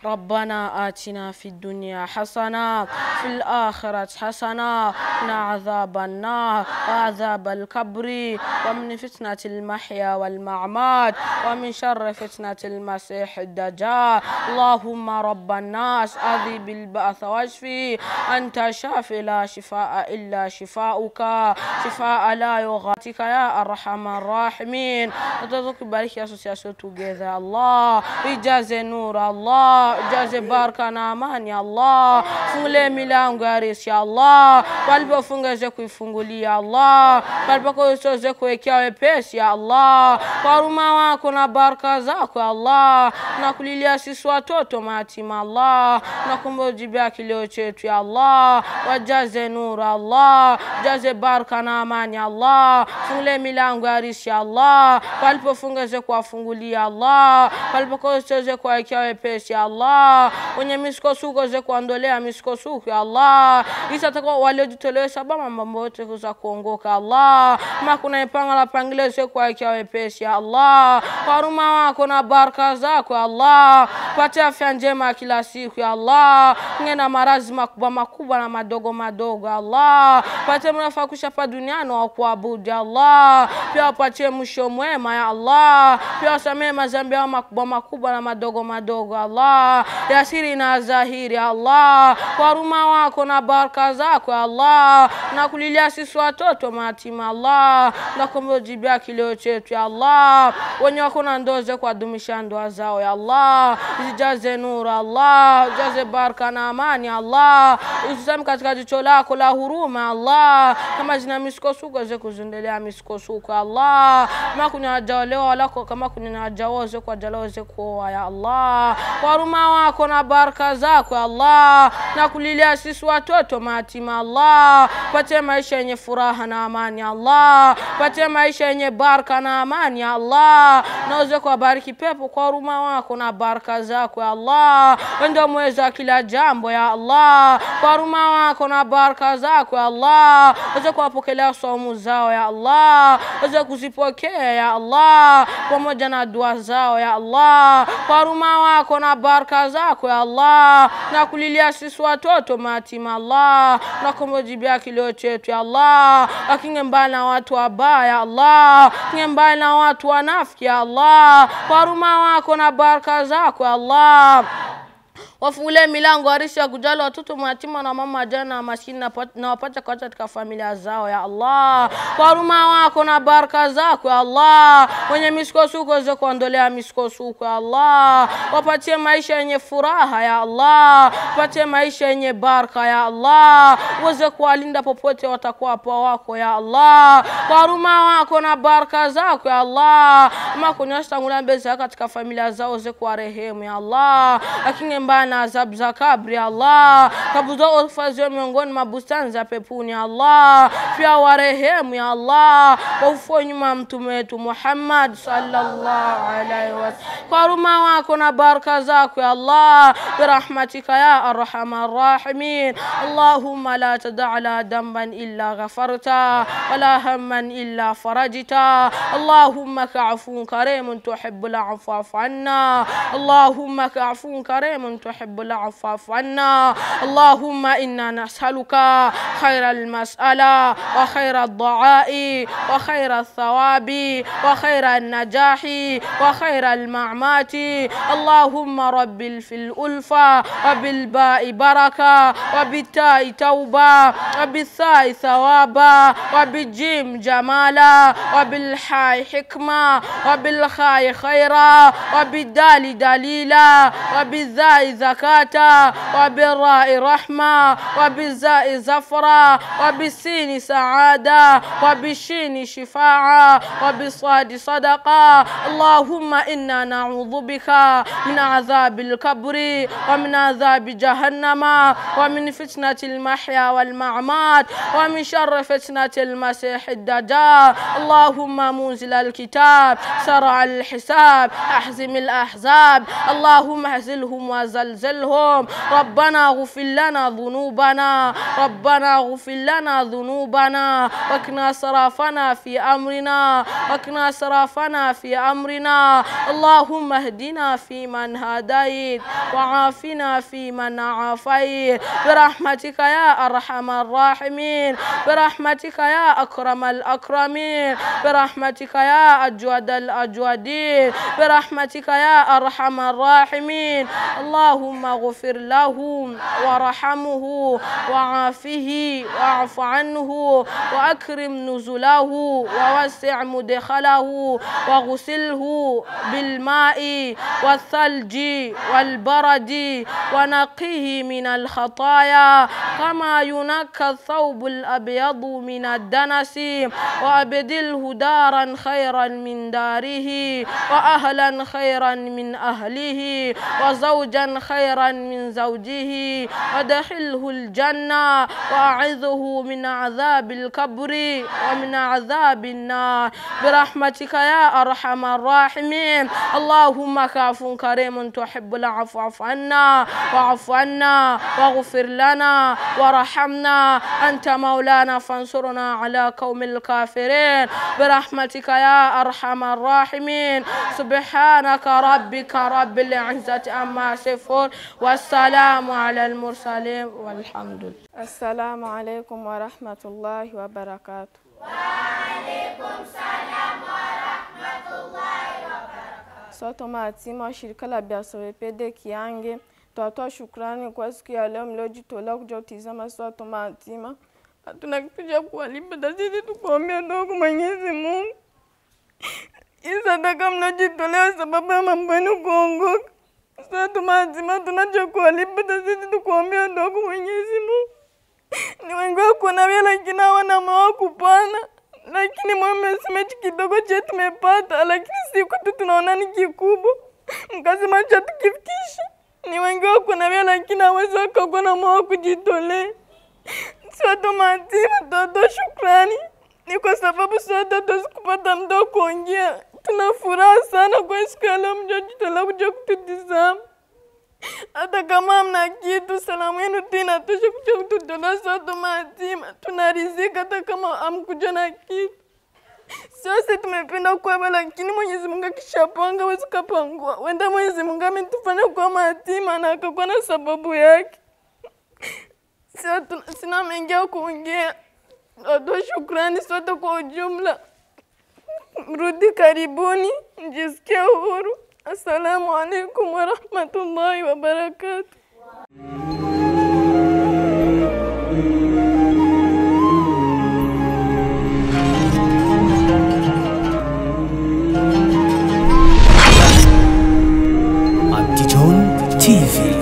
ربنا آتنا في الدنيا حسنة في الآخرة حسنة وقنا عذاب النار وعذاب القبر ومن فتنة المحيا والممات ومن شر فتنة المسيح الدجال. اللهم رب الناس أذهب البأس واشفي، أنت شافي لا شفاء إلا شفاؤك، شفاء لا يغادر يا أرحم الراحمين. Tubariki association together Allah, ijaze nur Allah, ijaze baraka na amani Allah, fungule milango ya riziki Allah, walipofunga kuifungulia Allah, walipokosoze kuwekea wepesi ya Allah, kwa huruma wako na baraka zako Allah, nakulilia sisi watoto mayatima Allah, nakuomba ujibia kilio chetu ya Allah, wajaze nur Allah, jaze baraka na amani Allah, fungule milango ya riziki Allah, walipofunga kuwafungulia Allah, walipokosoze kuwekea wepesi ya Allah, wenye misukosuko kuondolea misukosuko ya Allah, isa takwa waliojitolea sababu mambo yote kuza kuongoka Allah, kama kuna ipanga la pangile kuwekea wepesi ya Allah, kwa huruma wako na baraka zako ya Allah, patia afya njema kila siku ya Allah, ngena maradhi makubwa na madogo madogo ya Allah, patia mnafaa kushapa duniani wa kuabudu ya Allah, pia patia mwisho mwema ya Allah, pia samehe madhambi yao makubwa na madogo madogo Allah, ya siri na zahiri Allah, kwa huruma wako na baraka zako Allah, na kulilia sisi watoto mayatima Allah, na kuomba ujibia kilio chetu ya Allah, wenye wako na ndoa kudumisha ndoa zao ya Allah, usijaze nuru Allah, ujaze baraka na amani Allah, usisame katika jicho lako la huruma Allah, kama zina misukosuko kuzindelea misukosuko Allah, kama kuna jawalewa walako, kama kuna jawaze kwa jalaze kwa ya Allah, kwa huruma wako na baraka zako Allah, na kulilia sisi watoto mayatima Allah, patie maisha yenye furaha na amani Allah, patie maisha yenye baraka na amani Allah, na uweze kubariki pepo kwa huruma wako na baraka zako Allah, ndio mweza kila jambo ya Allah, kwa huruma wako na baraka zako Allah, uweze kuwapokelea saumu zao ya Allah, uweze kuzipokea ya Allah pamoja na dua zao ya Allah, kwa huruma wako na baraka zako ya Allah, na kulilia sisi watoto mayatima Allah, na kumjibia kilio chetu ya Allah, akinge mbali na watu wabaya Allah, akinge mbali na watu wanafiki ya Allah, kwa huruma wako na baraka zako ya Allah, wafungule milango arisi ya kujali watoto mayatima na mama jana maskini na wapata katika familia zao ya Allah, kwa huruma wako na baraka zako ya Allah, wenye misukosuko kuondolea misukosuko ya Allah, wapatie maisha yenye furaha ya Allah, wapatie maisha yenye baraka ya Allah, uweze kuwalinda popote watakuwa hapo wako ya Allah, kwa huruma wako na baraka zako ya Allah, kama kunyosha ngulambeza katika familia zao uweze kuwarehemu ya Allah, akinge mbana azab za kabri Allah, kabuzo ufazio miongoni mabustani za pepuni Allah, pia warehemu ya Allah, wafue nyuma mtume wetu Muhammad sallallahu alaihi wasallam, kwa huruma wako na baraka zako ya Allah, birahmatika ya arhamar rahimin. Allahumma la tada' la damban illa ghafarta wala hamman illa farajta. Allahumma ka'afun karimun tuhibbul afwa anna. Allahumma ka'afun karimun tuhibbul afwa anna. Allahumma inna nas'aluka khairal mas'ala wa khairal du'a'i wa khairal thawabi wa khairal najahi wa khairal ma'mati. Allahumma rabbil fil ulfa wa bil ba'i baraka wa bitta'i tauba wa bitha'i thawaba wa bijim jamala wa bil ha'i hikma wa bil kha'i khaira wa bidali dalila wa bizai zakata wa birra'i rahma wa bizai zafra wa bisini saada wa bishini shifa'a wa bisadi sadaqa. Allahumma inna na'udhu bika min azabil kabri wa min azabi jahannama wa min fitnatil mahya wal ma'mat wa min sharri fitnatil masihid dajjal. Allahumma munzil al-kitab sar'a al-hisab ahzim al-ahzab. Allahumma ahzilhum wa zal زلزلهم. ربنا اغفر لنا ذنوبنا، ربنا اغفر لنا ذنوبنا، وقنا سرافنا في أمرنا، وقنا سرافنا في أمرنا. اللهم اهدنا فيمن هديت، وعافنا فيمن عافيت، برحمتك يا أرحم الراحمين، برحمتك يا أكرم الأكرمين، برحمتك يا أجود الأجودين، برحمتك يا أرحم الراحمين. اللهم اغفر له وارحمه وعافه واعف عنه وأكرم نزله ووسع مدخله وغسله بالماء والثلج والبرد ونقيه من الخطايا كما ينقى الثوب الأبيض من الدنس، وأبدله دارا خيرا من داره، وأهلا خيرا من أهله، وزوجا خيرا من زوجه، ودخله الجنة، وأعذه من عذاب القبر ومن عذاب النار برحمتك يا أرحم الراحمين. اللهم كعفو كريم تحب العفو فاعف عنا واعف عنا واغفر لنا وارحمنا، أنت مولانا فانصرنا على قوم الكافرين برحمتك يا أرحم الراحمين. سبحانك ربك رب العزة عما يصفون، والسلام على المرسلين والحمد لله. السلام عليكم ورحمة الله وبركاته. وعليكم السلام ورحمة الله وبركاته. Sote mayatima wa shirika la Biaswepede Kiange, tunatoa shukrani kwa siku ya leo mliojitolea kuja kutizama sote mayatima. Hatuna kitu cha kuwalipa, sisi tukuombea ndugu Mwenyezi Mungu. Hii sadaka mliojitolea sababu ya mambo yenu kuongoka. Sote mayatima tunachokuwalipa, sisi tukuombea ndugu Mwenyezi Mungu. Ni wengi wako na wala lakini hawana moyo kupana. Lakini mmesema kidogo chetu tumepata, lakini siku tu tunaona ni kikubwa. Mkasema cha tukifikisha. Ni wengi wako na wala lakini hawezi wakakuwa na moyo kujitolea. Sote mayatima tunatoa shukrani. Ni kwa sababu sote tusikupata muda wa kuongea. Tuna furaha sana kwa siku ya leo mliojitolea kuja kututizama. Hata kama mna kitu, salamu yenu tena tosha kuja kututolea sote mayatima. Tunarizika hata kama hamkuja na kitu. Sisi tumependa kuwa, lakini Mwenyezi Mungu akishapanga hawezi kupangua. Wenda Mwenyezi Mungu ametufanya kuwa mayatima na akakuwa na sababu yake. Sina mengi ya kuongea. Natoa shukrani sote kwa ujumla. Mrudi karibuni, mjisikie uhuru. Assalamu alaikum wa rahmatullahi wa barakatuh. Abditon TV.